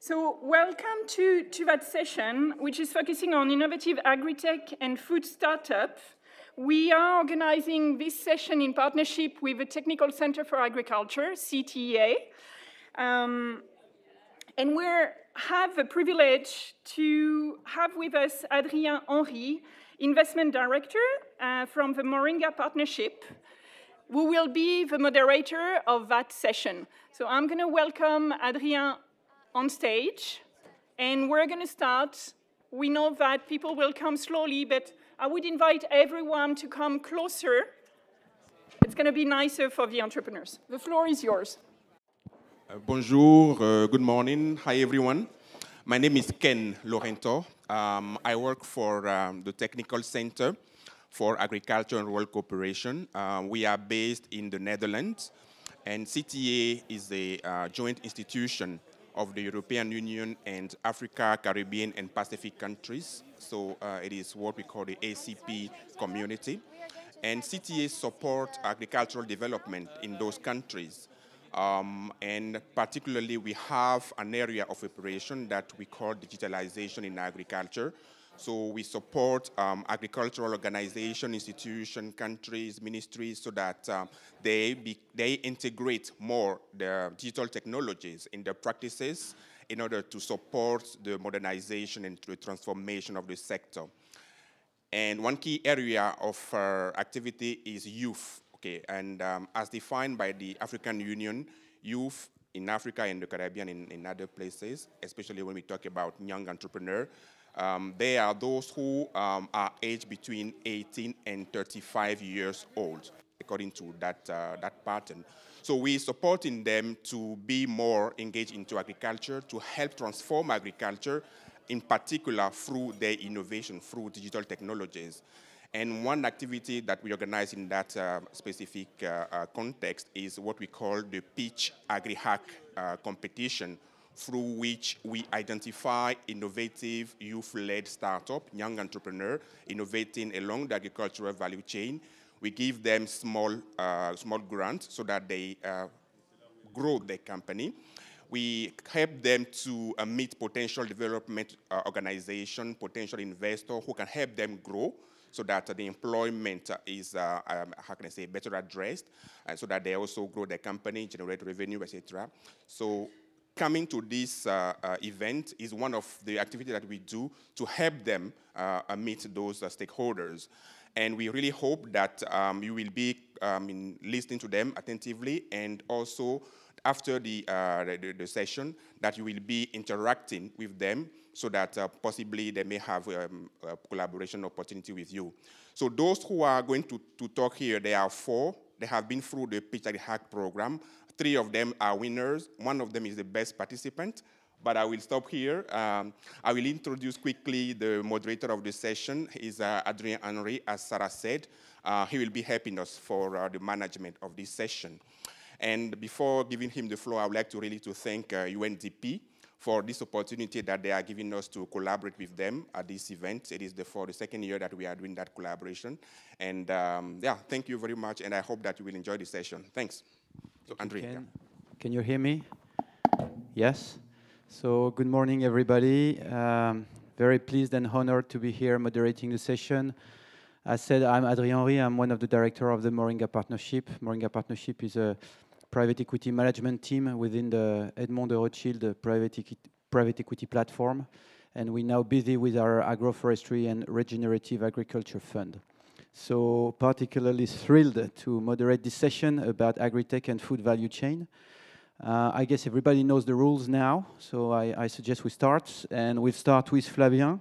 So welcome to that session, which is focusing on innovative agri-tech and food startup. We are organizing this session in partnership with the Technical Center for Agriculture, CTEA. And we have the privilege to have with us Adrien, Investment Director from the Moringa Partnership, who will be the moderator of that session. So I'm going to welcome Adrien on stage, and we're going to start. We know that people will come slowly, but I would invite everyone to come closer. It's going to be nicer for the entrepreneurs. The floor is yours. Bonjour, good morning. Hi, everyone. My name is Ken Lorento. I work for the Technical Center for Agriculture and Rural Cooperation. We are based in the Netherlands, and CTA is a joint institution of the European Union and Africa, Caribbean, and Pacific countries. So it is what we call the ACP community. And CTA supports agricultural development in those countries. And particularly, we have an area of operation that we call digitalization in agriculture. So we support agricultural organizations, institutions, countries, ministries, so that they integrate more the digital technologies in their practices in order to support the modernization and the transformation of the sector. And one key area of activity is youth. Okay, and as defined by the African Union, youth in Africa and the Caribbean and in other places, especially when we talk about young entrepreneurs, they are those who are aged between 18 and 35 years old, according to that pattern. So we're supporting them to be more engaged into agriculture, to help transform agriculture, in particular through their innovation, through digital technologies. And one activity that we organize in that specific context is what we call the Pitch AgriHack competition, through which we identify innovative youth-led startup, young entrepreneur, innovating along the agricultural value chain. We give them small grants so that they grow their company. We help them to meet potential development organization, potential investor who can help them grow, so that the employment is, how can I say, better addressed, and so that they also grow their company, generate revenue, etc. So coming to this event is one of the activities that we do to help them meet those stakeholders. And we really hope that you will be listening to them attentively, and also after the session, that you will be interacting with them, so that possibly they may have a collaboration opportunity with you. So those who are going to talk here, there are 4. They have been through the Pitch AgriHack program. 3 of them are winners. 1 of them is the best participant. But I will stop here. I will introduce quickly the moderator of the session. Is Adrien, as Sarah said. He will be helping us for the management of this session. And before giving him the floor, I would like to really thank UNDP for this opportunity that they are giving us to collaborate with them at this event. It is for the 2nd year that we are doing that collaboration. And yeah, thank you very much, and I hope that you will enjoy the session. Thanks. So, Adrien. Yeah. Can you hear me? Yes. So good morning, everybody. Very pleased and honored to be here moderating the session. As said, I'm Adrien. I'm one of the directors of the Moringa Partnership. Moringa Partnership is a private equity management team within the Edmond de Rotschild private equity platform. And we're now busy with our agroforestry and regenerative agriculture fund. So particularly thrilled to moderate this session about agri-tech and food value chain. I guess everybody knows the rules now, so I suggest we start. And we start with Flavien.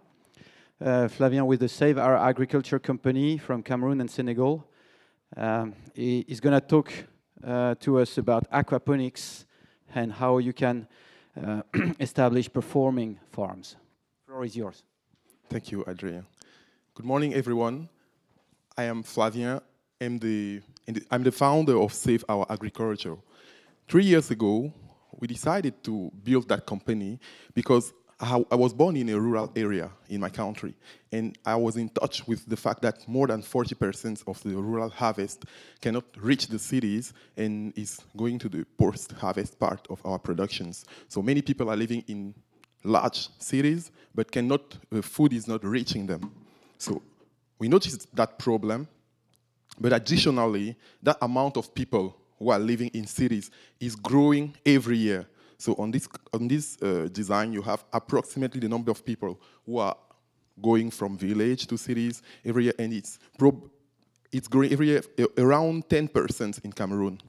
Flavien with the Save Our Agriculture company from Cameroon and Senegal. He's going to talk to us about aquaponics and how you can establish performing farms. The floor is yours. Thank you, Adrien. Good morning, everyone. I am Flavien. I'm the founder of Save Our Agriculture. 3 years ago, we decided to build that company because I was born in a rural area in my country, and I was in touch with the fact that more than 40% of the rural harvest cannot reach the cities and is going to the post-harvest part of our productions. So many people are living in large cities, but food is not reaching them. So we noticed that problem, but additionally, that amount of people who are living in cities is growing every year. So on this design, you have approximately the number of people who are going from village to cities every year, and it's growing every year around 10% in Cameroon.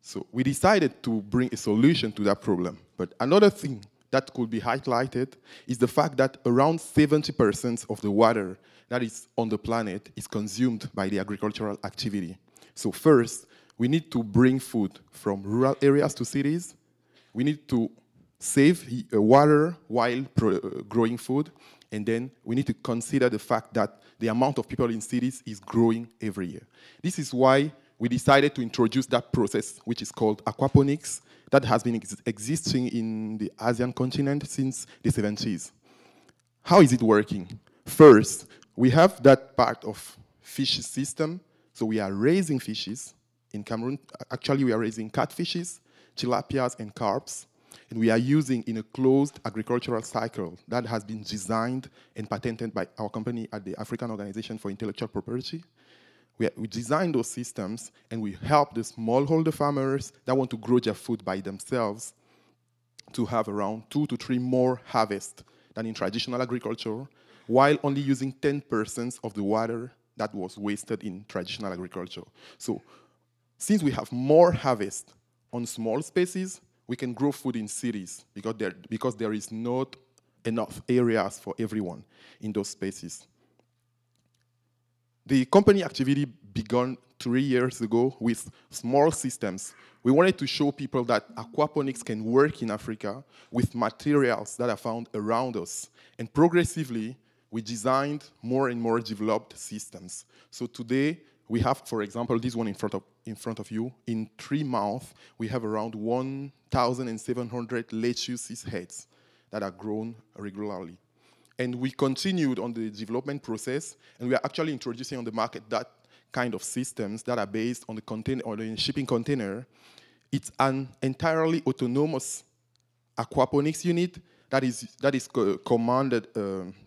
So we decided to bring a solution to that problem. But another thing that could be highlighted is the fact that around 70% of the water that is on the planet is consumed by the agricultural activity. So first, we need to bring food from rural areas to cities. We need to save water while growing food. And then we need to consider the fact that the amount of people in cities is growing every year. This is why we decided to introduce that process, which is called aquaponics, that has been existing in the Asian continent since the 70s. How is it working? First, we have that part of fish system. So we are raising fishes. In Cameroon, actually, we are raising catfishes, tilapias, and carps. And we are using in a closed agricultural cycle that has been designed and patented by our company at the African Organization for Intellectual Property. We design those systems, and we help the smallholder farmers that want to grow their food by themselves to have around 2 to 3 more harvests than in traditional agriculture, while only using 10% of the water that was wasted in traditional agriculture. So since we have more harvest on small spaces, we can grow food in cities because there is not enough areas for everyone in those spaces. The company activity began 3 years ago with small systems. We wanted to show people that aquaponics can work in Africa with materials that are found around us. And progressively, we designed more and more developed systems. So today, we have, for example, this one in front of you. In 3 months, we have around 1,700 lettuce heads that are grown regularly. And we continued on the development process, and we are actually introducing on the market that kind of systems that are based on the container or the shipping container. It's an entirely autonomous aquaponics unit that is commanded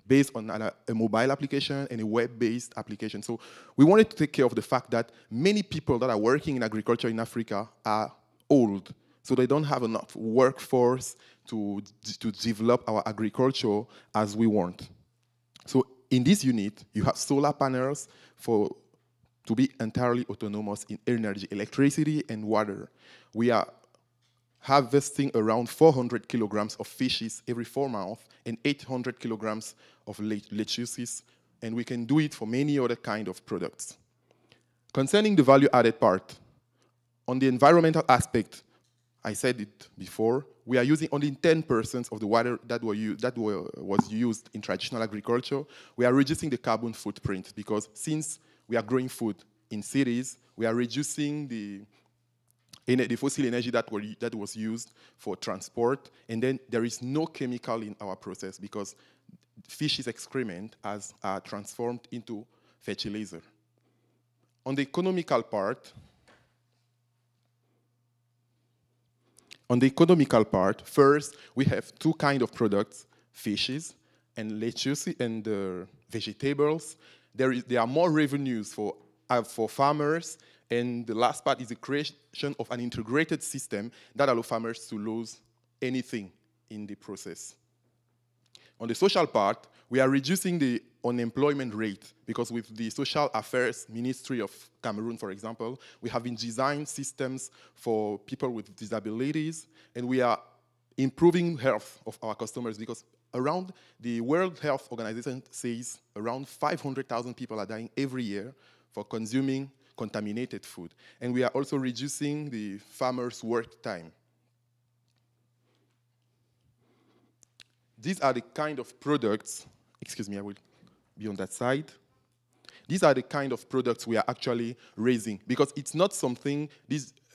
based on a mobile application and a web-based application. So we wanted to take care of the fact that many people that are working in agriculture in Africa are old, so they don't have enough workforce to develop our agriculture as we want. So in this unit, you have solar panels to be entirely autonomous in energy, electricity, and water. We are harvesting around 400 kilograms of fishes every 4 months and 800 kilograms of lettuces, and we can do it for many other kind of products. Concerning the value-added part, on the environmental aspect, I said it before, we are using only 10% of the water that was used in traditional agriculture. We are reducing the carbon footprint because since we are growing food in cities, we are reducing the fossil energy that was used for transport, and then there is no chemical in our process because fish's excrement are transformed into fertilizer. On the economical part, first, we have 2 kinds of products, fishes and lettuce and vegetables. There are more revenues for farmers, and the last part is the creation of an integrated system that allows farmers to lose anything in the process. On the social part, we are reducing the unemployment rate because with the Social Affairs Ministry of Cameroon, for example, we have been designing systems for people with disabilities, and we are improving health of our customers because around the World Health Organization says around 500,000 people are dying every year for consuming contaminated food. And we are also reducing the farmers' work time. These are the kind of products, excuse me, I will be on that side. These are the kind of products we are actually raising because it's not something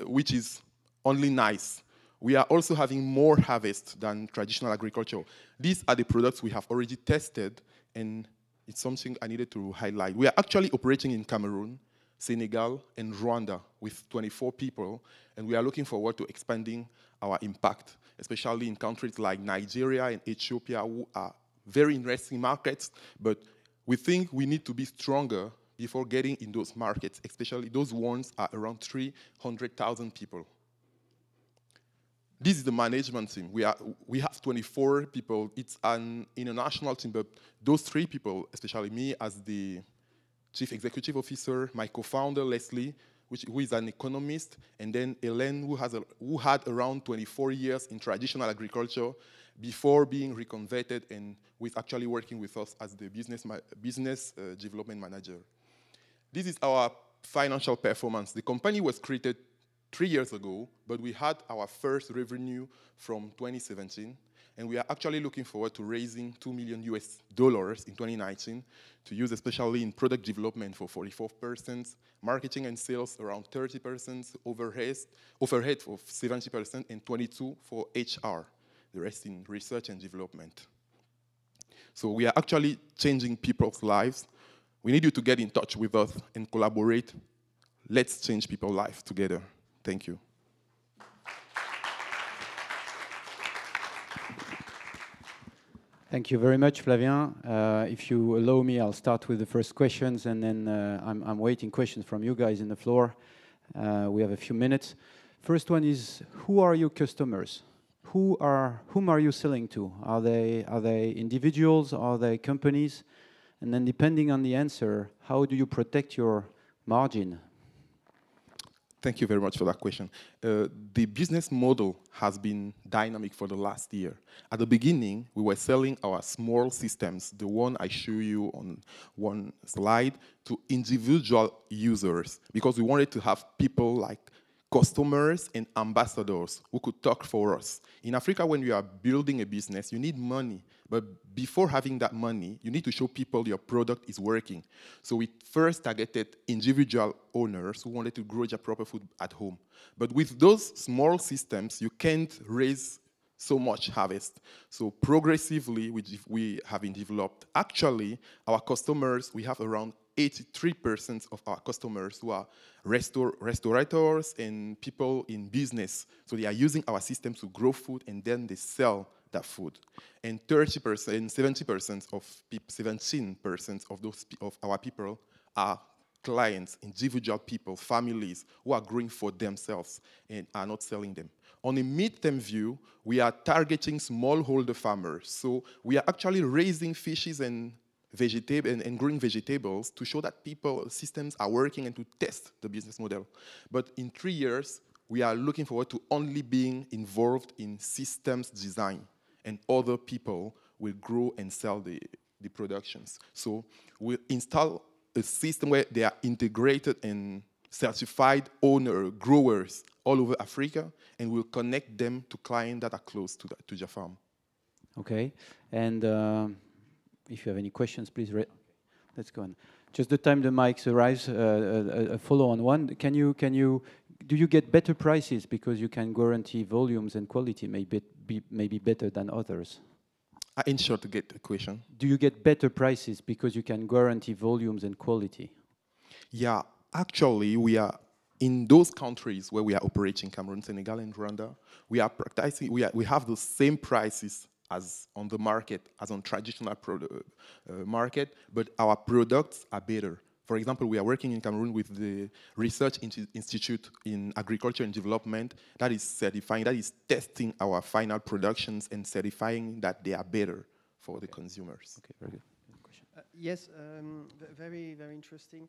which is only nice. We are also having more harvest than traditional agriculture. These are the products we have already tested, and it's something I needed to highlight. We are actually operating in Cameroon, Senegal, and Rwanda with 24 people, and we are looking forward to expanding our impact especially in countries like Nigeria and Ethiopia, who are very interesting markets, but we think we need to be stronger before getting in those markets, especially those ones are around 300,000 people. This is the management team. We have 24 people. It's an international team, but those 3 people, especially me as the Chief Executive Officer, my co-founder, Leslie, who is an economist, and then Hélène, who had around 24 years in traditional agriculture before being reconverted and with actually working with us as the business development manager. This is our financial performance. The company was created 3 years ago, but we had our first revenue from 2017, and we are actually looking forward to raising $2 million in 2019 to use especially in product development for 44%, marketing and sales around 30%, overhead of 70%, and 22% for HR, the rest in research and development. So we are actually changing people's lives. We need you to get in touch with us and collaborate. Let's change people's lives together. Thank you. Thank you very much, Flavien. If you allow me, I'll start with the first questions, and then I'm waiting questions from you guys in the floor. We have a few minutes. First one is, who are your customers? Whom are you selling to? Are they individuals? Are they companies? And then depending on the answer, how do you protect your margin? Thank you very much for that question. The business model has been dynamic for the last year. At the beginning, we were selling our small systems, the one I show you on one slide, to individual users because we wanted to have people like customers and ambassadors who could talk for us. In Africa, when you are building a business, you need money. But before having that money, you need to show people your product is working. So we first targeted individual owners who wanted to grow their proper food at home. But with those small systems, you can't raise so much harvest. So progressively, we have been developed. Actually, our customers, we have around 83% of our customers who are restaurateurs and people in business. So they are using our systems to grow food and then they sell that food. And 30%, 17% of our people are clients, individual people, families who are growing for themselves and are not selling them. On a mid-term view, we are targeting smallholder farmers. So we are actually raising fishes and growing vegetables to show that systems are working and to test the business model. But in 3 years, we are looking forward to only being involved in systems design, and other people will grow and sell the productions. So we'll install a system where they are integrated and certified growers all over Africa, and we'll connect them to clients that are close to their farm. Okay, and if you have any questions, please, let's go on. Just the time the mics arrives, a follow-on one. Do you get better prices because you can guarantee volumes and quality maybe better than others? I ensure to get the question. Do you get better prices because you can guarantee volumes and quality? Yeah, actually, we are in those countries where we are operating, Cameroon, Senegal, and Rwanda. We have the same prices as on the market, as on traditional market, but our products are better. For example, we are working in Cameroon with the Research Institute in Agriculture and Development that is certifying, that is testing our final productions and certifying that they are better for the consumers. Okay, very good. Yes, very, very interesting.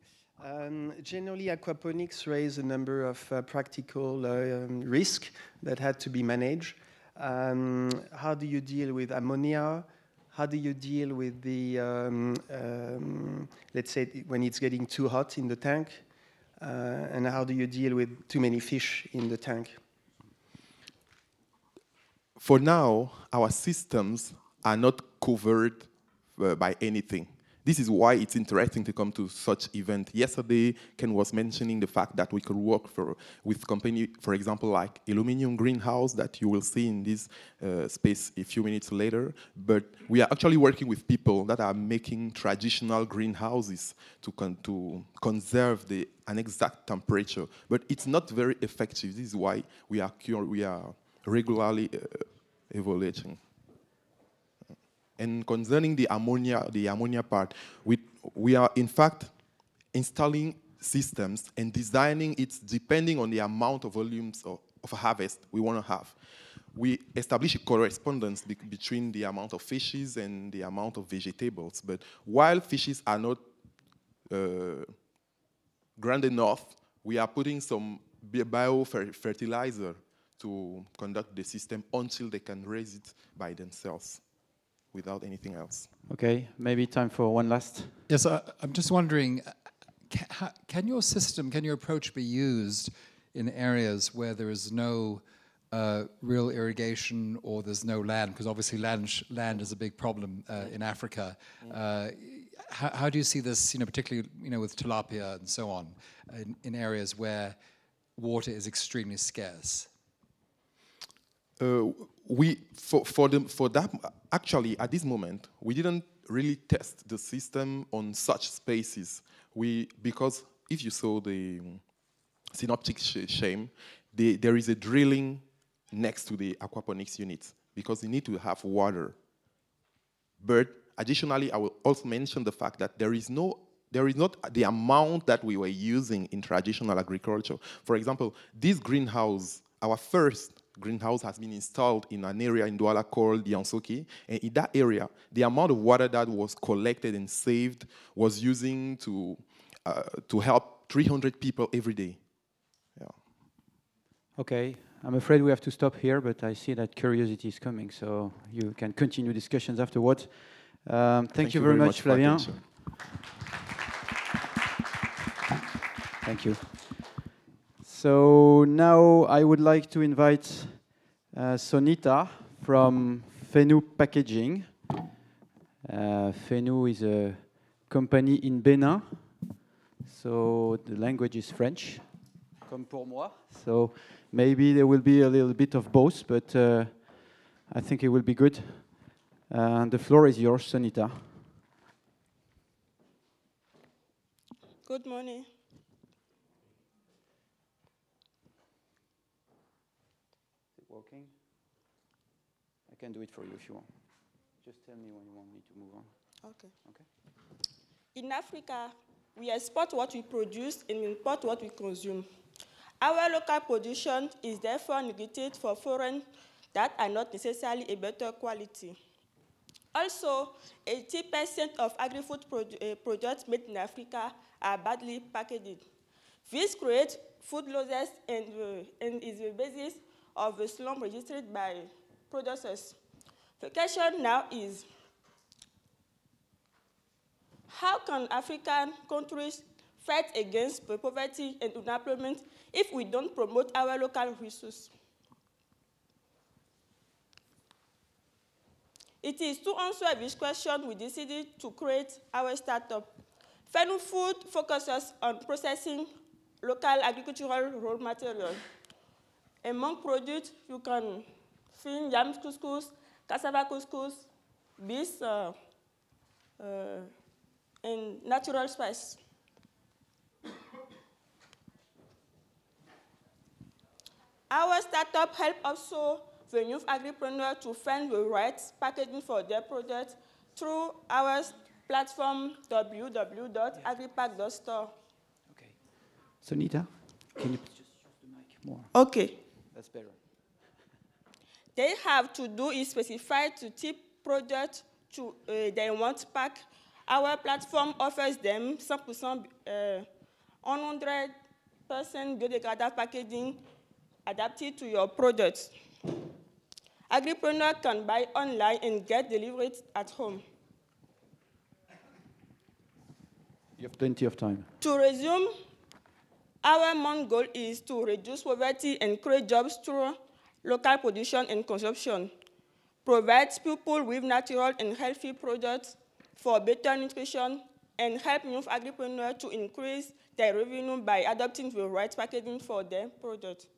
Generally, aquaponics raise a number of practical risks that had to be managed. How do you deal with ammonia? How do you deal with the, let's say, when it's getting too hot in the tank? And how do you deal with too many fish in the tank? For now, our systems are not covered by anything. This is why it's interesting to come to such event. Yesterday, Ken was mentioning the fact that we could work with company, for example, like aluminum greenhouse that you will see in this space a few minutes later. But we are actually working with people that are making traditional greenhouses to conserve an exact temperature. But it's not very effective. This is why we are regularly evaluation. And concerning the ammonia part, we are in fact installing systems and designing it depending on the amount of volumes of harvest we want to have. We establish a correspondence between the amount of fishes and the amount of vegetables. But while fishes are not grand enough, we are putting some biofertilizer to conduct the system until they can raise it by themselves without anything else. Okay, maybe time for one last. Yes, I'm just wondering, can your system, can your approach be used in areas where there is no real irrigation or there's no land? Because obviously land is a big problem in Africa. How do you see this, particularly with tilapia and so on, in areas where water is extremely scarce? For that, actually, at this moment, we didn't really test the system on such spaces. Because if you saw the synoptic scheme, there is a drilling next to the aquaponics unit because you need to have water. But additionally, I will also mention the fact that there is not the amount that we were using in traditional agriculture. For example, this greenhouse, our first greenhouse, has been installed in an area in Douala called Yansoki, and in that area, the amount of water that was collected and saved was using to help 300 people every day. Yeah. Okay, I'm afraid we have to stop here, but I see that curiosity is coming, so you can continue discussions afterwards. Thank you very much, Flavien. Thank you. So now I would like to invite Sonita from Fenou Packaging. Fenou is a company in Benin, so the language is French, comme pour moi. So maybe there will be a little bit of both, but I think it will be good. The floor is yours, Sonita. Good morning. Is it working? I can do it for you if you want. Just tell me when you want me to move on. Okay. In Africa, we export what we produce and import what we consume. Our local production is therefore negated for foreign that are not necessarily a better quality. Also, 80% of agri-food products made in Africa are badly packaged. This creates food losses and is the basis of the slump registered by producers. The question now is, how can African countries fight against poverty and unemployment if we don't promote our local resources? It is to answer this question we decided to create our startup. Fenou Foods focuses on processing local agricultural raw material. Among products, you can find yam couscous, cassava couscous, beans, and natural spice. Our startup helps also the new agripreneurs to find the right packaging for their products through our platform www.agripack.store. Okay. Sonita, can you just use the mic more? Okay. That's better. They have to do is specify the type product they want to pack. Our platform offers them 100% biodegradable packaging adapted to your products. Agripreneurs can buy online and get delivered at home. You have plenty of time. To resume, our main goal is to reduce poverty and create jobs through local production and consumption, provide people with natural and healthy products for better nutrition, and help new agripreneurs to increase their revenue by adopting the right packaging for their products.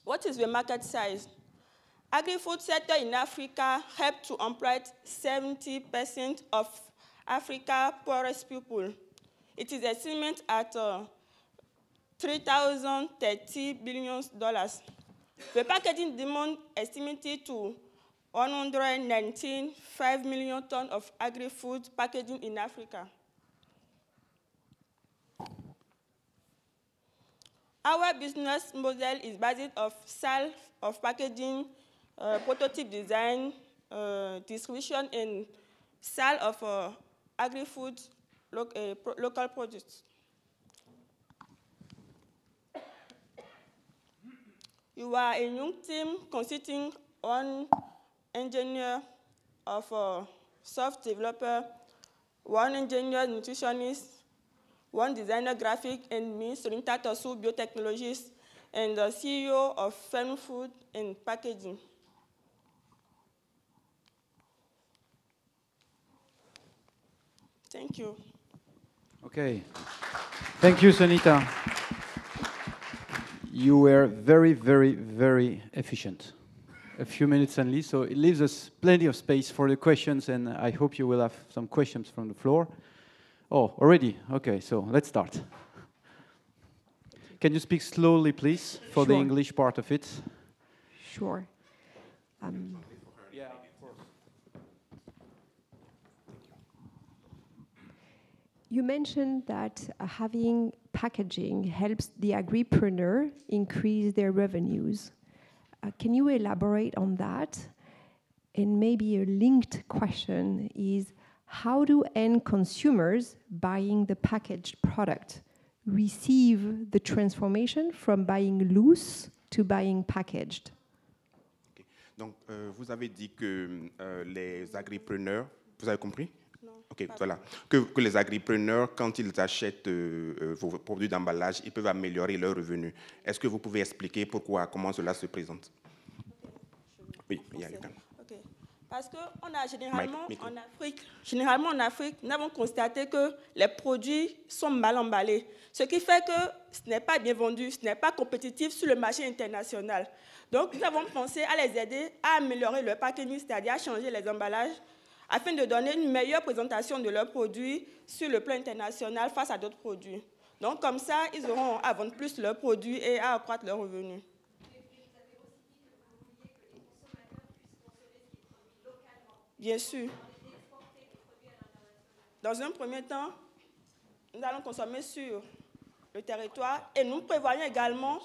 What is the market size? Agri-food sector in Africa helps to employ 70% of Africa's poorest people. It is estimated at $3,030 billion. The packaging demand estimated to 119.5 million tons of agri-food packaging in Africa. Our business model is based on sale of packaging, prototype design, distribution, and sale of agri-food local products. You are a young team consisting of one engineer of soft developer, one engineer nutritionist, one designer graphic, and me, Solinta Tosu, biotechnologist, and the CEO of Fenou Foods and Packaging. Thank you. Okay. Thank you, Sonita. You were very, very, very efficient. A few minutes only, so it leaves us plenty of space for the questions, and I hope you will have some questions from the floor. Oh, already? Okay, so let's start. Can you speak slowly, please, for the English part of it? Sure. Yeah, of course. You mentioned that having packaging helps the agripreneur increase their revenues. Can you elaborate on that? And maybe a linked question is, how do end consumers buying the packaged product receive the transformation from buying loose to buying packaged? Okay. Donc, vous avez dit que les agripreneurs, vous avez compris? Ok, voilà. Que les agripreneurs, quand ils achètent vos produits d'emballage, ils peuvent améliorer leurs revenus. Est-ce que vous pouvez expliquer pourquoi, comment cela se présente? Oui, yeah, you can. Okay. Parce qu'on a généralement en Afrique, nous avons constaté que les produits sont mal emballés, ce qui fait que ce n'est pas bien vendu, ce n'est pas compétitif sur le marché international. Donc, nous avons pensé à les aider à améliorer leur packaging, c'est-à-dire à changer les emballages, afin de donner une meilleure présentation de leurs produits sur le plan international face à d'autres produits. Donc, comme ça, ils auront à vendre plus leurs produits et à accroître leurs revenus. Bien sûr. Dans un premier temps, nous allons consommer sur le territoire et nous prévoyons également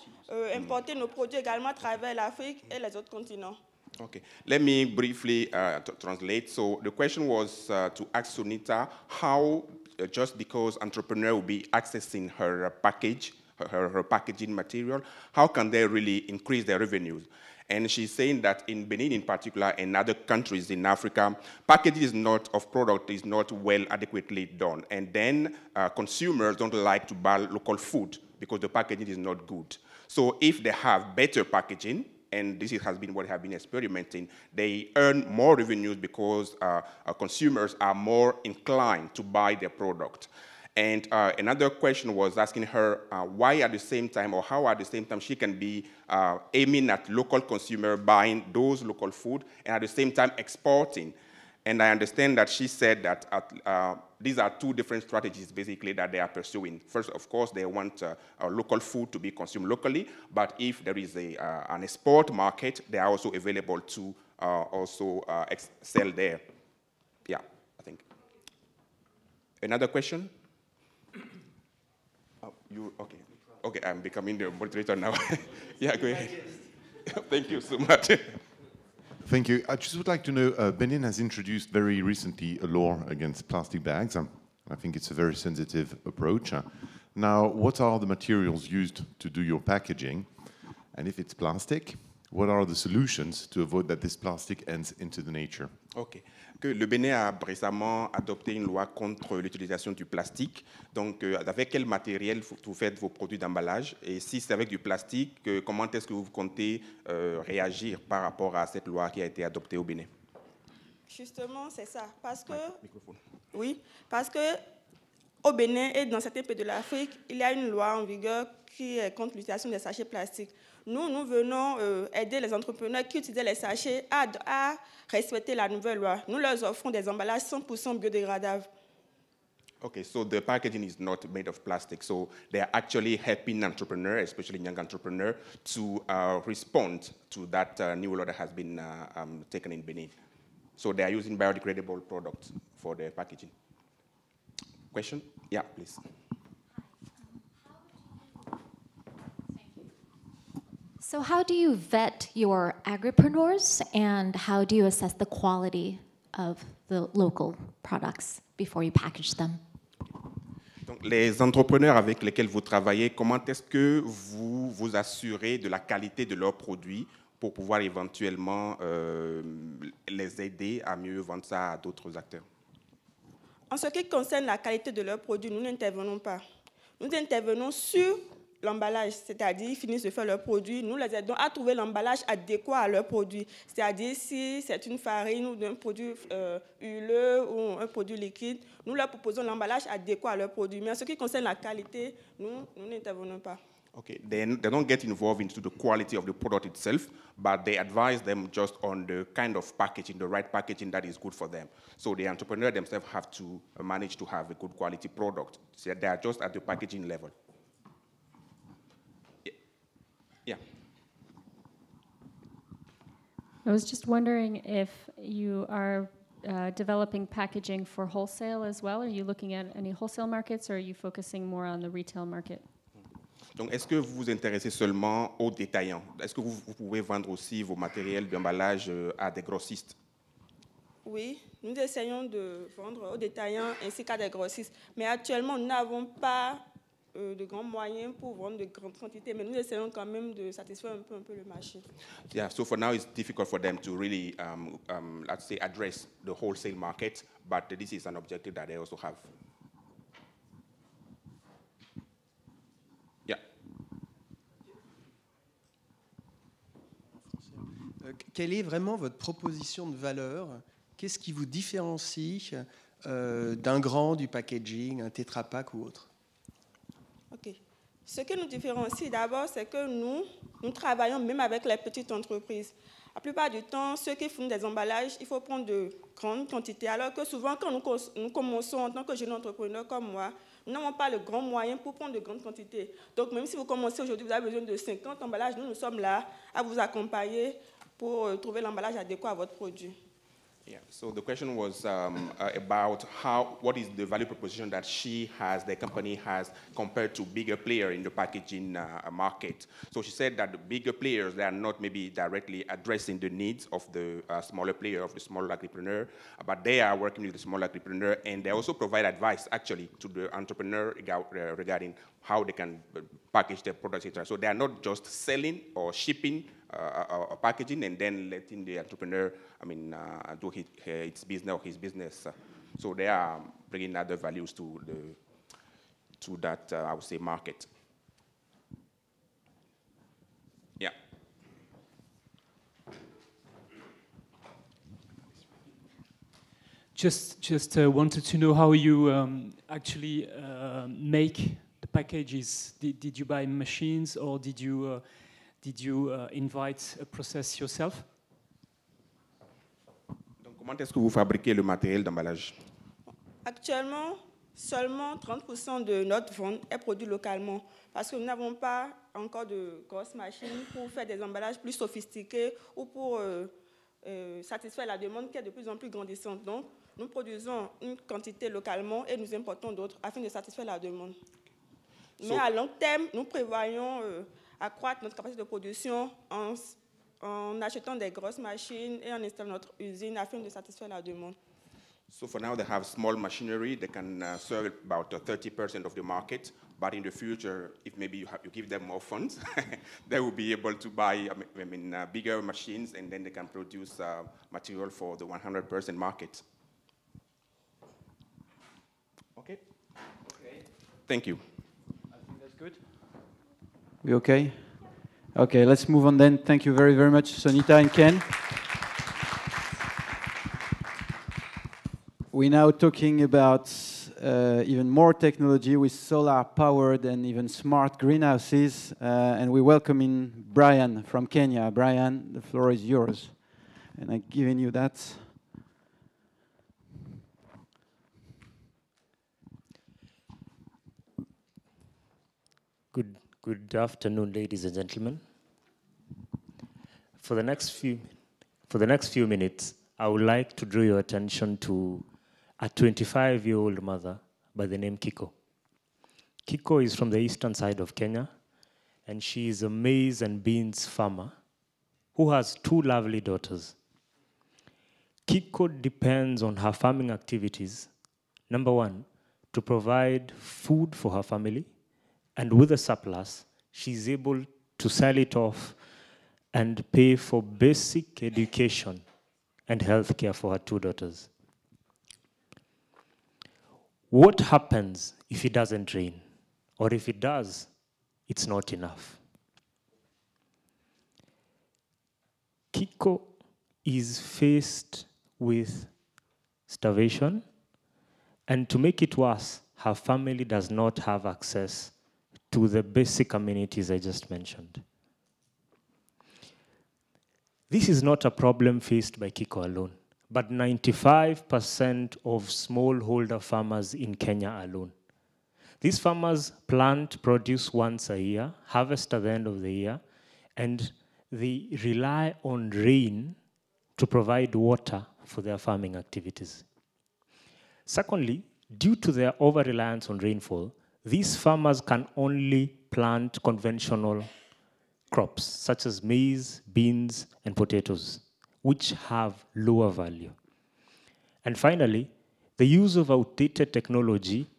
importer nos produits également à travers l'Afrique et les autres continents. Okay, let me briefly translate. So the question was to ask Sonita how, just because entrepreneur will be accessing her package, her packaging material, how can they really increase their revenues? And she's saying that in Benin in particular and other countries in Africa, packaging of product is not well adequately done. And then consumers don't like to buy local food because the packaging is not good. So if they have better packaging, and this has been what they have been experimenting, they earn more revenues because consumers are more inclined to buy their product. And another question was asking her why at the same time, or how at the same time she can be aiming at local consumer buying those local food and at the same time exporting. And I understand that she said that these are two different strategies basically that they are pursuing. First, of course, they want local food to be consumed locally, but if there is an export market, they are also available to also sell there. Yeah, I think. Another question? Okay. Okay, I'm becoming the moderator now. Yeah, go ahead. Thank you so much. Thank you. I just would like to know, Benin has introduced very recently a law against plastic bags. I think it's a very sensitive approach. Now, what are the materials used to do your packaging? And if it's plastic, what are the solutions to avoid that this plastic ends into the nature? Okay. Que le Bénin a récemment adopté une loi contre l'utilisation du plastique. Donc, avec quel matériel vous faites vos produits d'emballage? Et si c'est avec du plastique, comment est-ce que vous comptez réagir par rapport à cette loi qui a été adoptée au Bénin? Justement, c'est ça. Parce que, oui, parce que au Bénin et dans certains pays de l'Afrique, il y a une loi en vigueur qui est contre l'utilisation des sachets plastiques. Nous venons aider les entrepreneurs qui utilisent les sachets à respecter la nouvelle loi. Nous leur offrons des emballages 100% biodégradables. Okay, so the packaging is not made of plastic. So they are actually helping entrepreneurs, especially young entrepreneurs, to respond to that new law that has been taken in Benin. So they are using biodegradable products for their packaging. Question? Yeah, please. So how do you vet your agripreneurs, and how do you assess the quality of the local products before you package them? Donc, les entrepreneurs avec lesquels vous travaillez, comment est-ce que vous vous assurez de la qualité de leurs produits pour pouvoir éventuellement les aider à mieux vendre ça à d'autres acteurs? En ce qui concerne la qualité de leurs produits, nous n'intervenons pas. Nous intervenons sur l'emballage, c'est-à-dire ils finissent de faire leurs produits, nous les aidons à trouver l'emballage adéquat à leurs produits, c'est-à-dire si c'est une farine ou un produit huileux ou un produit liquide, nous leur proposons l'emballage adéquat à leurs produits. Mais en ce qui concerne la qualité, nous n'intervenons pas. Okay, they don't get involved into the quality of the product itself, but they advise them just on the kind of packaging, the right packaging that is good for them. So the entrepreneur themselves have to manage to have a good quality product. So they are just at the packaging level. Yeah. I was just wondering if you are developing packaging for wholesale as well. Are you looking at any wholesale markets, or are you focusing more on the retail market? Donc, est-ce que vous vous intéressez seulement aux détaillants? Est-ce que vous pouvez vendre aussi vos matériels d'emballage à des grossistes? Oui, nous essayons de vendre aux détaillants ainsi qu'à des grossistes. Mais actuellement, nous n'avons pas de grands moyens pour vendre de grandes quantités, mais nous essayons quand même de satisfaire un peu le marché. Yeah, so for now it's difficult for them to really, let's say, address the wholesale market, but this is an objective that they also have. Yeah. Quelle est vraiment votre proposition de valeur? Qu'est-ce qui vous différencie d'un grand, du packaging, un Tetra Pak ou autre? OK. Ce qui nous différencie d'abord, c'est que nous travaillons même avec les petites entreprises. La plupart du temps, ceux qui font des emballages, il faut prendre de grandes quantités. Alors que souvent, quand nous commençons en tant que jeunes entrepreneurs comme moi, nous n'avons pas le grand moyen pour prendre de grandes quantités. Donc, même si vous commencez aujourd'hui, vous avez besoin de 50 emballages, nous sommes là à vous accompagner pour trouver l'emballage adéquat à votre produit. Yeah, so the question was about what is the value proposition that the company has compared to bigger players in the packaging market. So she said that the bigger players, they are not maybe directly addressing the needs of the smaller player, of the small agripreneur, but they are working with the small agripreneur, and they also provide advice actually to the entrepreneur regarding how they can package their products, etc. So they are not just selling or shipping packaging and then letting the entrepreneur, do its business or his business. So they are bringing other values to that, I would say, market. Yeah. Just wanted to know how you actually make the packages. Did you buy machines, or did you invite a process yourself? Donc, comment est-ce que vous fabriquez le matériel d'emballage? Actuellement, seulement 30% de notre vente est produit localement parce que nous n'avons pas encore de grosses machines pour faire des emballages plus sophistiqués ou pour satisfaire la demande qui est de plus en plus grandissante. Donc, nous produisons une quantité localement et nous importons d'autres afin de satisfaire la demande. Mais à long terme, nous prévoyons accroître notre capacité de production en achetant des grosses machines et en installant notre usine afin de satisfaire la demande. So for now, they have small machinery. They can serve about 30% of the market. But in the future, if maybe you give them more funds, they will be able to buy bigger machines, and then they can produce material for the 100% market. Okay? Thank you. I think that's good. We okay? Okay, let's move on then. Thank you very, very much, Sonita and Ken. We're now talking about even more technology with solar-powered and even smart greenhouses. And we welcome in Brian from Kenya. Brian, the floor is yours. And I'm giving you that. Good afternoon, ladies and gentlemen. For the next few minutes, I would like to draw your attention to a 25-year-old mother by the name Kiko. Kiko is from the eastern side of Kenya, and she is a maize and beans farmer who has 2 lovely daughters. Kiko depends on her farming activities, number 1, to provide food for her family, and with a surplus, she's able to sell it off and pay for basic education and health care for her 2 daughters. What happens if it doesn't rain? Or if it does, it's not enough. Kiko is faced with starvation, and to make it worse, her family does not have access to the basic amenities I just mentioned. This is not a problem faced by Kiko alone, but 95% of smallholder farmers in Kenya alone. These farmers plant produce once a year, harvest at the end of the year, and they rely on rain to provide water for their farming activities. Secondly, due to their over-reliance on rainfall, these farmers can only plant conventional crops, such as maize, beans, and potatoes, which have lower value. And finally, the use of outdated technology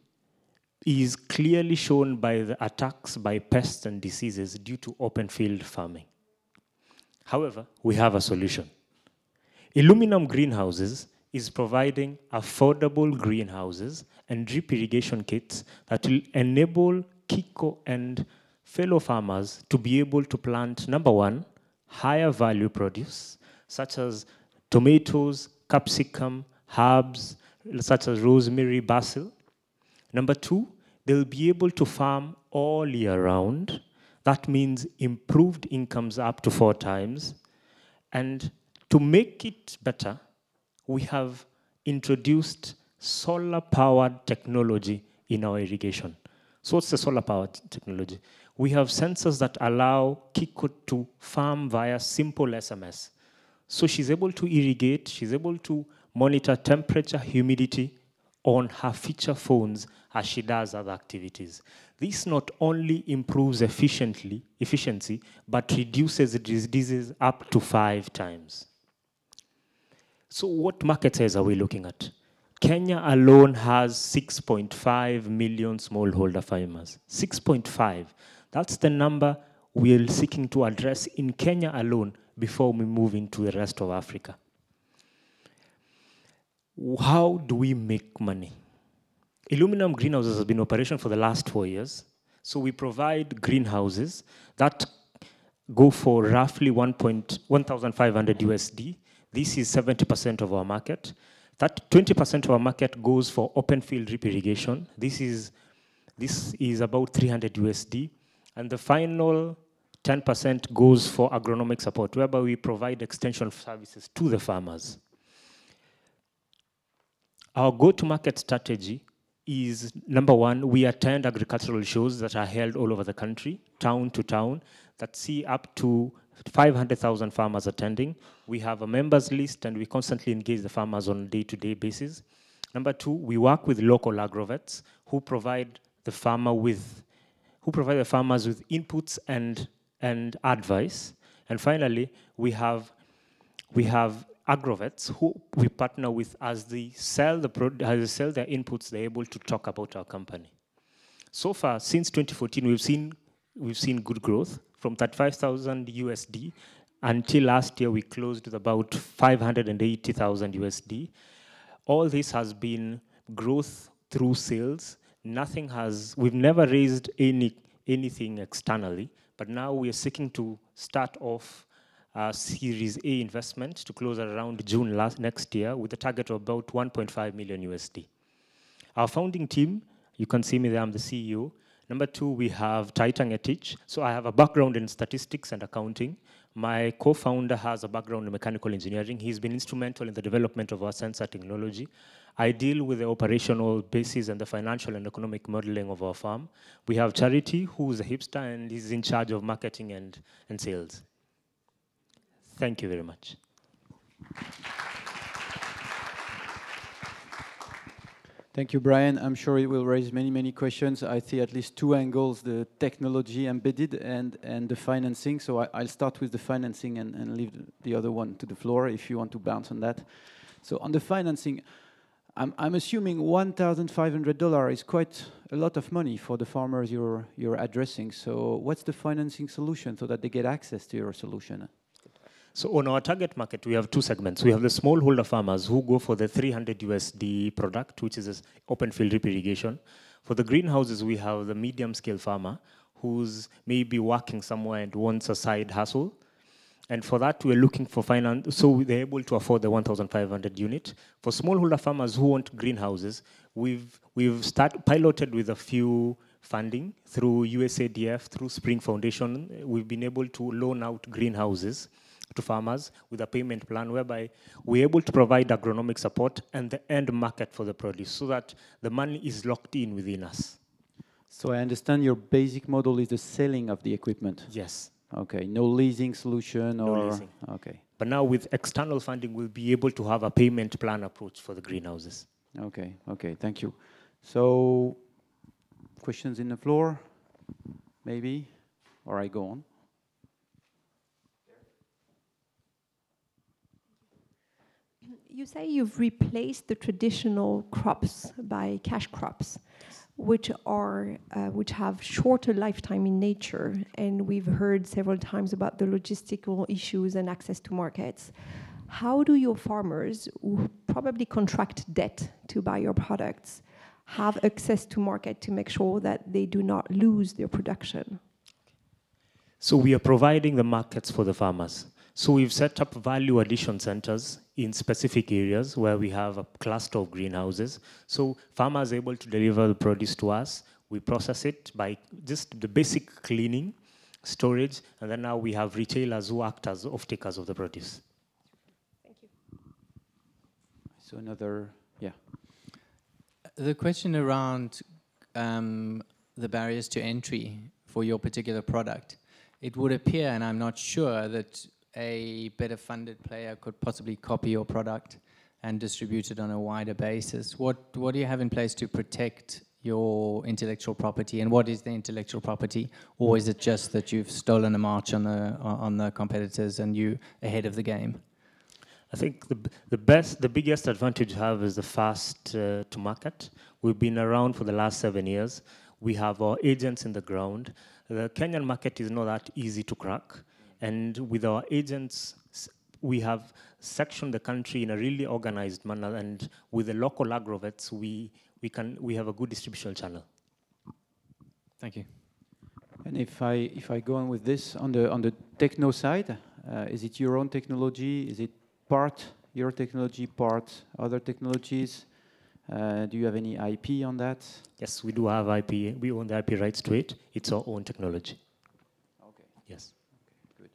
is clearly shown by the attacks by pests and diseases due to open field farming. However, we have a solution. Aluminum greenhouses is providing affordable greenhouses and drip irrigation kits that will enable Kiko and fellow farmers to be able to plant, number 1, higher value produce, such as tomatoes, capsicum, herbs, such as rosemary, basil. Number 2, they'll be able to farm all year round. That means improved incomes up to 4 times. And to make it better, we have introduced solar-powered technology in our irrigation. So what's the solar-powered technology? We have sensors that allow Kiko to farm via simple SMS. So she's able to irrigate, she's able to monitor temperature, humidity on her feature phones as she does other activities. This not only improves efficiency, but reduces diseases up to 5 times. So what market size are we looking at? Kenya alone has 6.5 million smallholder farmers. 6.5. That's the number we're seeking to address in Kenya alone before we move into the rest of Africa. How do we make money? Aluminum greenhouses has been in operation for the last 4 years. So we provide greenhouses that go for roughly 1,500 USD. This is 70% of our market. That 20% of our market goes for open field drip irrigation. This is about 300 USD. And the final 10% goes for agronomic support, whereby we provide extension services to the farmers. Our go-to-market strategy is, number 1, we attend agricultural shows that are held all over the country, town to town, that see up to 500,000 farmers attending. We have a members list, and we constantly engage the farmers on a day-to-day basis. Number 2, we work with local agrovets who provide the farmers with inputs and advice. And finally, we have agrovets who we partner with as they sell their inputs. They're able to talk about our company. So far, since 2014, we've seen good growth from 35,000 USD until last year we closed with about 580,000 USD. All this has been growth through sales. We've never raised anything externally, but now we are seeking to start off a Series A investment to close at around June next year with a target of about 1.5 million USD. Our founding team, you can see me there, I'm the CEO. Number 2, we have Taita Ngetich. So I have a background in statistics and accounting. My co-founder has a background in mechanical engineering. He's been instrumental in the development of our sensor technology. I deal with the operational basis and the financial and economic modeling of our farm. We have Charity, who's a hipster and is in charge of marketing and sales. Thank you very much. Thank you, Brian. I'm sure it will raise many, many questions. I see at least two angles, the technology embedded and the financing. So I'll start with the financing and leave the other one to the floor if you want to bounce on that. So on the financing, I'm assuming $1,500 is quite a lot of money for the farmers you're addressing. So what's the financing solution so that they get access to your solution? So on our target market, we have two segments. We have the smallholder farmers who go for the $300 USD product, which is open field drip irrigation. For the greenhouses, we have the medium scale farmer who's maybe working somewhere and wants a side hustle. And for that, we're looking for finance, so they're able to afford the 1,500 unit. For smallholder farmers who want greenhouses, we've piloted with a few funding through USADF, through Spring Foundation. We've been able to loan out greenhouses to farmers with a payment plan whereby we're able to provide agronomic support and the end market for the produce so that the money is locked in within us. So I understand your basic model is the selling of the equipment. Yes. Okay, no leasing solution no or... leasing. Okay. But now with external funding, we'll be able to have a payment plan approach for the greenhouses. Okay, okay, thank you. So, questions in the floor, maybe, or I go on? You say you've replaced the traditional crops by cash crops, which have shorter lifetime in nature, and we've heard several times about the logistical issues and access to markets. How do your farmers, who probably contract debt to buy your products, have access to market to make sure that they do not lose their production? So we are providing the markets for the farmers. So we've set up value addition centers in specific areas where we have a cluster of greenhouses. So farmers are able to deliver the produce to us. We process it by just the basic cleaning, storage, and then now we have retailers who act as off-takers of the produce. Thank you. So another, yeah. The question around the barriers to entry for your particular product, it would appear, and I'm not sure, that a better funded player could possibly copy your product and distribute it on a wider basis. What do you have in place to protect your intellectual property, and what is the intellectual property, or is it just that you've stolen a march on the competitors and you ahead of the game? I think the biggest advantage you have is the fast to market. We've been around for the last 7 years. We have our agents in the ground. The Kenyan market is not that easy to crack. And with our agents, we have sectioned the country in a really organized manner. And with the local agrovets, we have a good distribution channel. Thank you. And if I go on with this, on the techno side, is it your own technology? Is it part your technology, part other technologies? Do you have any IP on that? Yes, we do have IP. We own the IP rights to it. It's our own technology. Okay. Yes. Okay,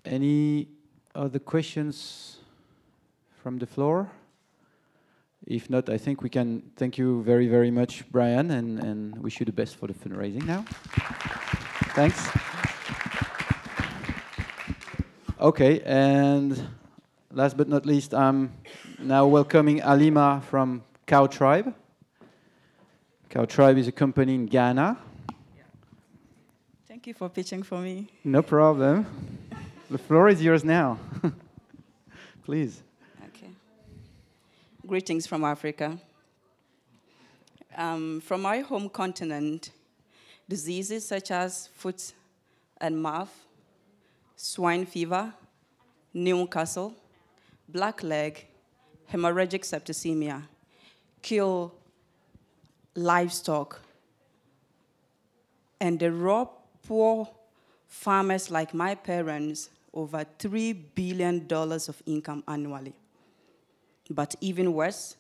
good. Any other questions from the floor? If not, I think we can thank you very, very much, Brian, and wish you the best for the fundraising now. Thanks. Okay, and last but not least, I'm now welcoming Alima from Cowtribe. Cowtribe is a company in Ghana. Thank you for pitching for me. No problem. The floor is yours now. Please. Okay. Greetings from Africa. From my home continent, diseases such as foot and mouth, swine fever, Newcastle, blackleg, hemorrhagic septicemia kill livestock, and they rob poor farmers like my parents over $3 billion of income annually. But even worse,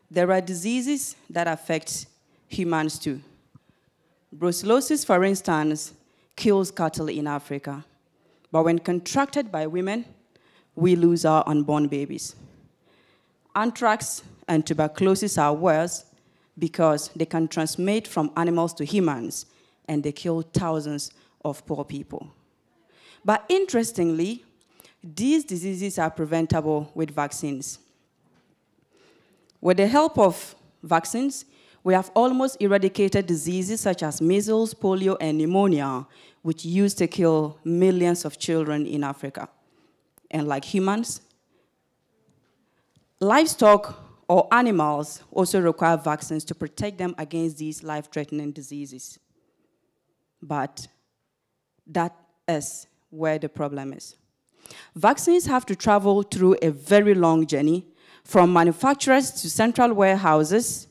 there are diseases that affect humans too. Brucellosis, for instance, kills cattle in Africa. but when contracted by women, we lose our unborn babies. Anthrax and tuberculosis are worse because they can transmit from animals to humans, and they kill thousands of poor people. But interestingly, these diseases are preventable with vaccines. With the help of vaccines, we have almost eradicated diseases such as measles, polio, and pneumonia, which used to kill millions of children in Africa. And like humans, livestock or animals also require vaccines to protect them against these life-threatening diseases. But that is where the problem is. Vaccines have to travel through a very long journey from manufacturers to central warehouses,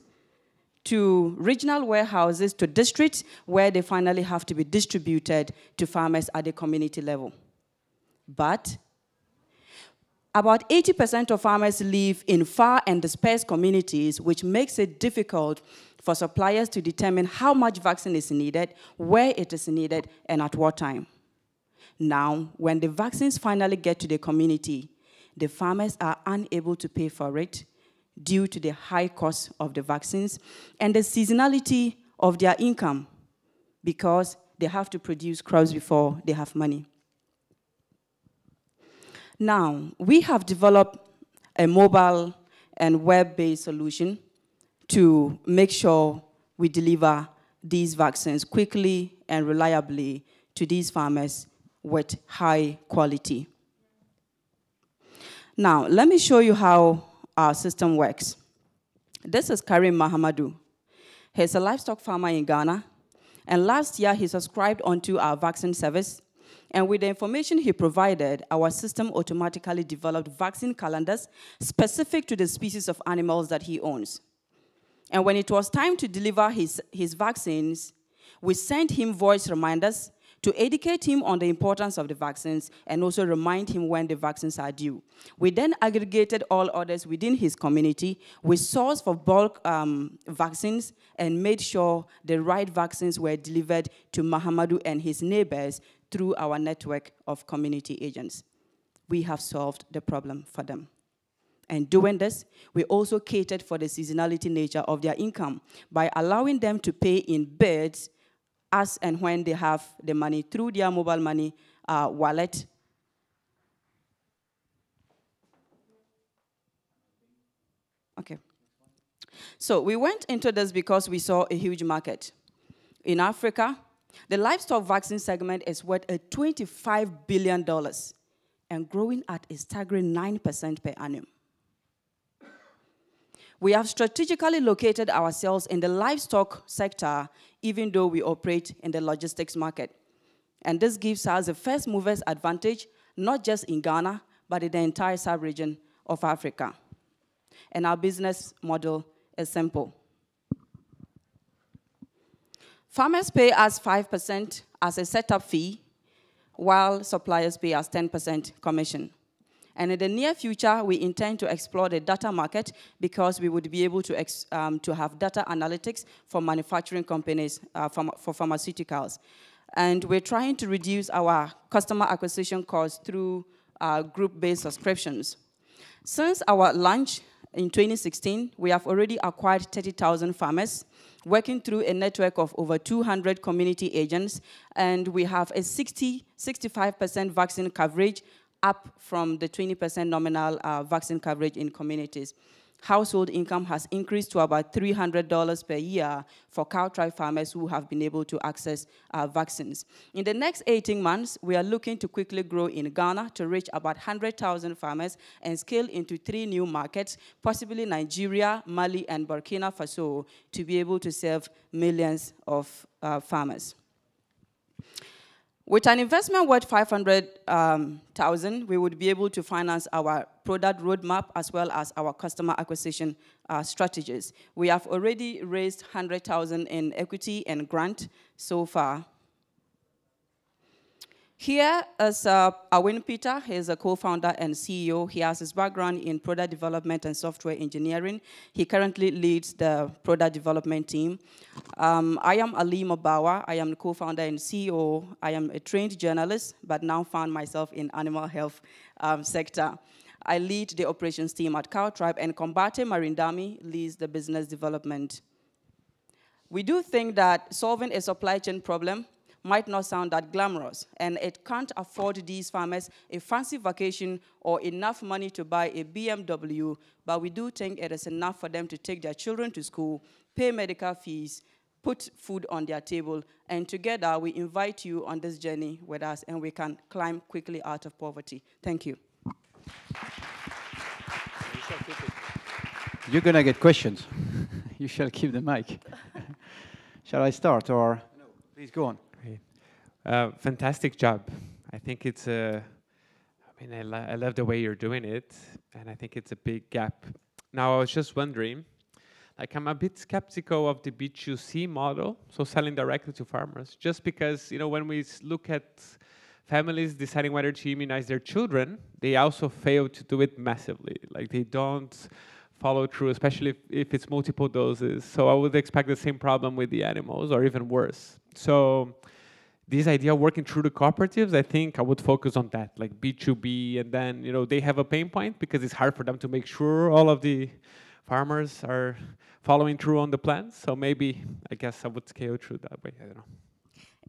to regional warehouses, to districts where they finally have to be distributed to farmers at the community level. But about 80% of farmers live in far and dispersed communities, which makes it difficult for suppliers to determine how much vaccine is needed, where it is needed, and at what time. Now, when the vaccines finally get to the community, the farmers are unable to pay for it due to the high cost of the vaccines and the seasonality of their income, because they have to produce crops before they have money. Now, we have developed a mobile and web-based solution to make sure we deliver these vaccines quickly and reliably to these farmers with high quality. Now, let me show you how our system works. This is Karim Mahamadou. He's a livestock farmer in Ghana, and last year he subscribed onto our vaccine service. And with the information he provided, our system automatically developed vaccine calendars specific to the species of animals that he owns. And when it was time to deliver his vaccines, we sent him voice reminders to educate him on the importance of the vaccines and also remind him when the vaccines are due. We then aggregated all orders within his community. We sourced for bulk vaccines and made sure the right vaccines were delivered to Mahamadou and his neighbors through our network of community agents. We have solved the problem for them. And doing this, we also catered for the seasonality nature of their income by allowing them to pay in bits as and when they have the money through their mobile money wallet. Okay. So we went into this because we saw a huge market. In Africa, the livestock vaccine segment is worth $25 billion and growing at a staggering 9% per annum. We have strategically located ourselves in the livestock sector, even though we operate in the logistics market. And this gives us a first mover's advantage, not just in Ghana, but in the entire sub-region of Africa. And our business model is simple. Farmers pay us 5% as a setup fee, while suppliers pay us 10% commission. And in the near future, we intend to explore the data market because we would be able to have data analytics for manufacturing companies, for pharmaceuticals. And we're trying to reduce our customer acquisition costs through group-based subscriptions. Since our launch in 2016, we have already acquired 30,000 farmers, working through a network of over 200 community agents, and we have a 65% vaccine coverage, up from the 20% nominal vaccine coverage in communities. Household income has increased to about $300 per year for Cowtribe farmers who have been able to access vaccines. In the next 18 months, we are looking to quickly grow in Ghana to reach about 100,000 farmers and scale into 3 new markets, possibly Nigeria, Mali, and Burkina Faso, to be able to serve millions of farmers. With an investment worth $500,000, we would be able to finance our product roadmap as well as our customer acquisition strategies. We have already raised $100,000 in equity and grant so far. Here is Owen Peter. He's a co-founder and CEO. He has his background in product development and software engineering. He currently leads the product development team. I am Ali Mabawa. I am the co-founder and CEO. I am a trained journalist, but now found myself in animal health sector. I lead the operations team at Cowtribe, and Kombate Marindami leads the business development. We do think that solving a supply chain problem might not sound that glamorous, and it can't afford these farmers a fancy vacation or enough money to buy a BMW, but we do think it is enough for them to take their children to school, pay medical fees, put food on their table, and together we invite you on this journey with us, and we can climb quickly out of poverty. Thank you. You're going to get questions. You shall keep the mic. Shall I start, or? No. Please go on. Fantastic job. I think it's I love the way you're doing it, and I think it's a big gap. Now, I was just wondering, like, I'm a bit skeptical of the B2C model, so selling directly to farmers, just because, you know, when we look at families deciding whether to immunize their children, they also fail to do it massively. Like, they don't follow through, especially if it's multiple doses. So I would expect the same problem with the animals, or even worse. So this idea of working through the cooperatives, I think I would focus on that, like B2B, and then, you know, they have a pain point because it's hard for them to make sure all of the farmers are following through on the plans. So maybe, I guess I would scale through that way. I don't know.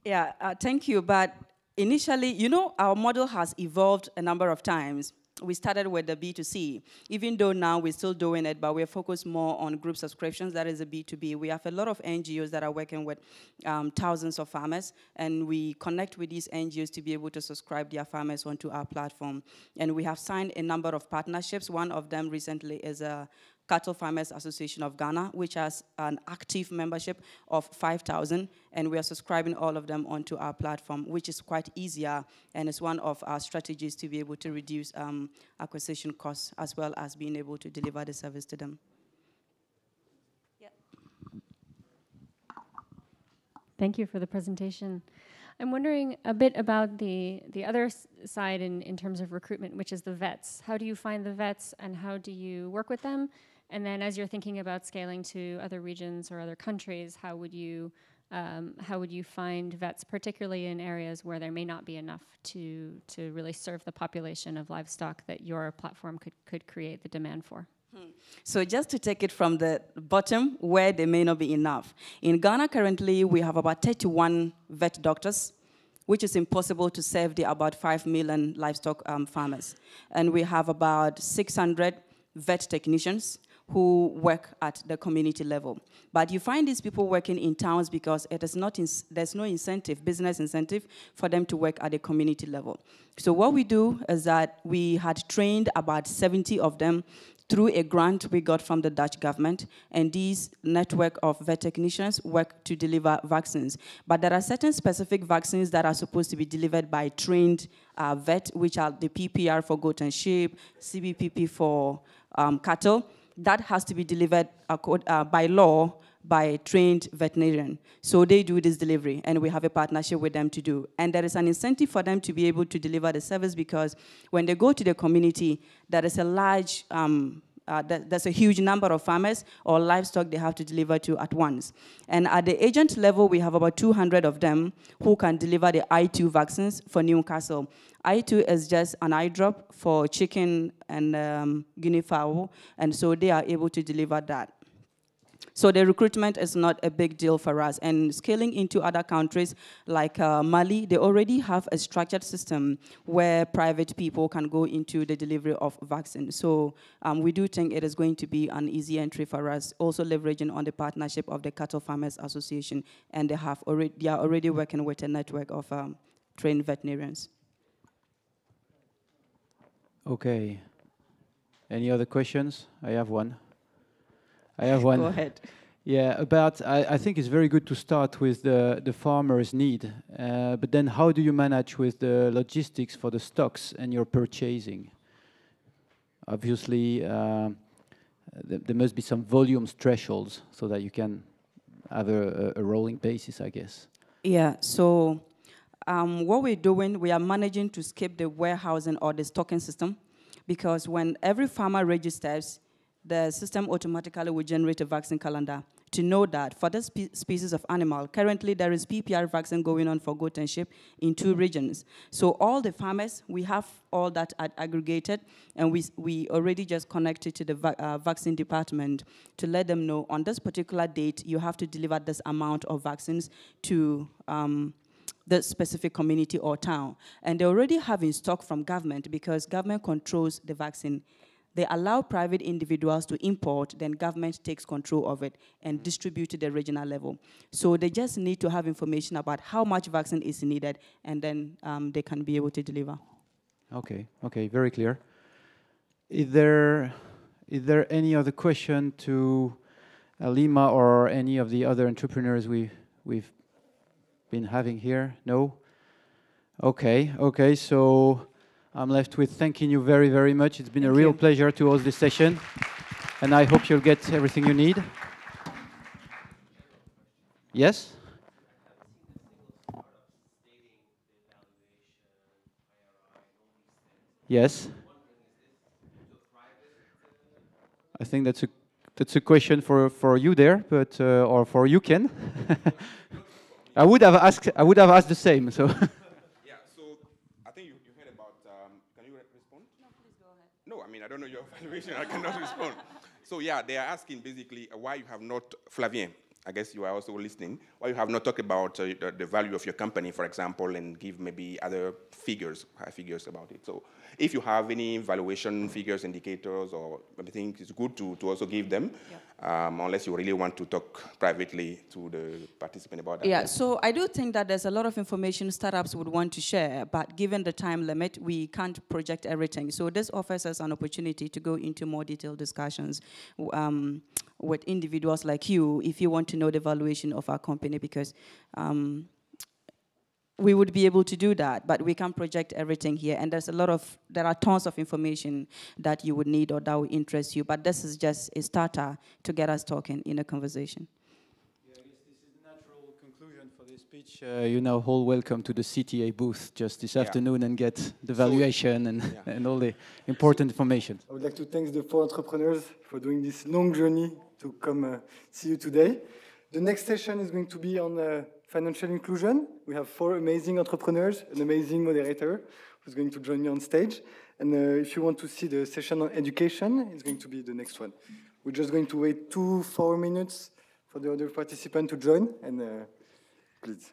Yeah, thank you. But initially, you know, our model has evolved a number of times. We started with the B2C, even though now we're still doing it, but we're focused more on group subscriptions. That is a B2B. We have a lot of NGOs that are working with thousands of farmers, and we connect with these NGOs to be able to subscribe their farmers onto our platform. And we have signed a number of partnerships. One of them recently is a Cattle Farmers Association of Ghana, which has an active membership of 5,000, and we are subscribing all of them onto our platform, which is quite easier, and it's one of our strategies to be able to reduce acquisition costs, as well as being able to deliver the service to them. Yeah. Thank you for the presentation. I'm wondering a bit about the other side in terms of recruitment, which is the vets. How do you find the vets, and how do you work with them? And then as you're thinking about scaling to other regions or other countries, how would you find vets, particularly in areas where there may not be enough to really serve the population of livestock that your platform could create the demand for? So just to take it from the bottom, where there may not be enough. In Ghana currently, we have about 31 vet doctors, which is impossible to serve the about 5 million livestock farmers. And we have about 600 vet technicians who work at the community level. But you find these people working in towns because it is not there's no incentive, business incentive, for them to work at the community level. So what we do is that we had trained about 70 of them through a grant we got from the Dutch government, and these network of vet technicians work to deliver vaccines. But there are certain specific vaccines that are supposed to be delivered by trained vet, which are the PPR for goat and sheep, CBPP for cattle. That has to be delivered by law by a trained veterinarian. So they do this delivery, and we have a partnership with them to do. And there is an incentive for them to be able to deliver the service, because when they go to the community, there is a large, there's a huge number of farmers or livestock they have to deliver to at once. And at the agent level, we have about 200 of them who can deliver the I2 vaccines for Newcastle. I2 is just an eye drop for chicken and guinea fowl, and so they are able to deliver that. So the recruitment is not a big deal for us. And scaling into other countries like Mali, they already have a structured system where private people can go into the delivery of vaccines. So we do think it is going to be an easy entry for us, also leveraging on the partnership of the Cattle Farmers Association, and they are already working with a network of trained veterinarians. Okay. Any other questions? I have one. Go ahead. Yeah, I think it's very good to start with the farmer's need, but then how do you manage with the logistics for the stocks and your purchasing? Obviously, there must be some volumes thresholds so that you can have a rolling basis, I guess. Yeah, so what we're doing, we are managing to skip the warehousing or the stocking system, because when every farmer registers, the system automatically will generate a vaccine calendar to know that for this species of animal, currently there is PPR vaccine going on for goat and sheep in 2 regions. So all the farmers, we have all that aggregated, and we already just connected to the vaccine department to let them know on this particular date, you have to deliver this amount of vaccines to the specific community or town. And they already have in stock from government, because government controls the vaccine. They allow private individuals to import, then government takes control of it and distribute to the regional level. So they just need to have information about how much vaccine is needed, and then they can be able to deliver. Okay, okay, very clear. Is there any other question to Alima or any of the other entrepreneurs we've been having here? No? Okay, okay, so I'm left with thanking you very, very much. It's been a real pleasure to host this session, and I hope you'll get everything you need. Yes? Yes? I think that's a question for you there, but or for you, Ken. I would have asked the same. So. Yeah. So I think you heard about. Can you respond? No, please go ahead. No, I mean I don't know your evaluation. I cannot respond. So yeah, they are asking basically why you have not, Flavien, I guess you are also listening, why you have not talked about the value of your company, for example, and give maybe other figures, high figures about it. So if you have any valuation figures, indicators, or I think it's good to also give them, unless you really want to talk privately to the participant about that. Yeah, so I do think that there's a lot of information startups would want to share, but given the time limit, we can't project everything. So this offers us an opportunity to go into more detailed discussions with individuals like you, if you want to know the valuation of our company, because we would be able to do that, but we can't project everything here. And there are tons of information that you would need or that would interest you, but this is just a starter to get us talking in a conversation. Yeah, I guess this is the natural conclusion for this speech. You're now all welcome to the CTA booth just this afternoon and get the valuation and all the important information. I would like to thank the 4 entrepreneurs for doing this long journey to come see you today. The next session is going to be on financial inclusion. We have 4 amazing entrepreneurs, an amazing moderator who's going to join me on stage. And if you want to see the session on education, it's going to be the next one. We're just going to wait 2-4 minutes for the other participant to join, and please.